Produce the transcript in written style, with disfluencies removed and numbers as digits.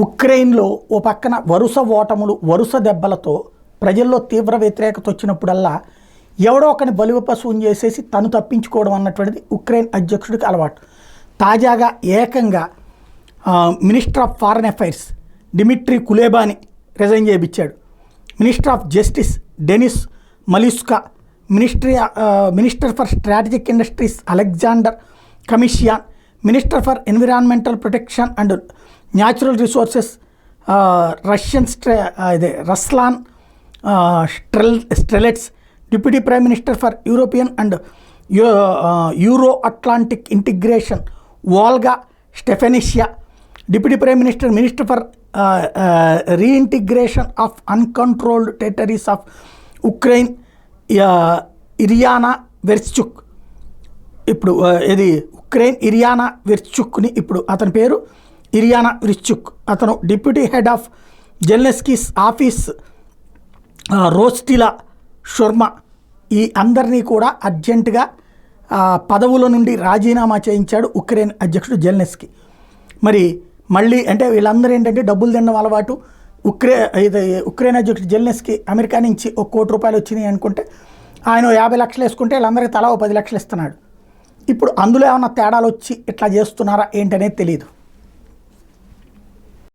ఉక్రెయిన్లో ఓ పక్కన వరుస ఓటములు వరుస దెబ్బలతో ప్రజల్లో తీవ్ర వ్యతిరేకత వచ్చినప్పుడల్లా ఎవడో ఒకని బలిపశువుని చేసేసి తను తప్పించుకోవడం అన్నటువంటిది ఉక్రెయిన్ అధ్యక్షుడికి అలవాటు. తాజాగా ఏకంగా minister of foreign affairs Dmytro కులేబాని రిజైన్ చేయించాడు. Minister of justice Denys Maliuska, minister for strategic industries Alexander Kamyshin, minister for environmental protection and natural resources Ruslan Strilets, deputy prime minister for European and Euro Atlantic integration Olha Stefanishyna, deputy prime minister minister for reintegration of uncontrolled territories of Ukraine Iryna Vereshchuk. ఇప్పుడు ఇది Ukraine ఇరియానా వెర్స్చుక్ని, ఇప్పుడు అతని పేరు ఇరియానా వెర్స్చుక్. అతను deputy head of జెలెన్స్కీస్ office రోస్టిలా షుర్మా. ఈ అందరినీ కూడా అర్జెంటుగా పదవుల నుండి రాజీనామా చేయించాడు ఉక్రెయిన్ అధ్యక్షుడు జెలెన్స్కీ. మరి మళ్ళీ అంటే వీళ్ళందరూ ఏంటంటే డబ్బులు తినడం అలవాటు. ఉక్రెయిన్ అధ్యక్షుడు జెలెన్స్కీ అమెరికా నుంచి ₹1 కోటి వచ్చినాయి అనుకుంటే ఆయన 50 లక్షలు వేసుకుంటే వీళ్ళందరికీ తలా 10 లక్షలు ఇస్తున్నాడు. ఇప్పుడు అందులో ఏమన్నా తేడాలు వచ్చి ఇట్లా చేస్తున్నారా ఏంటనేది తెలియదు.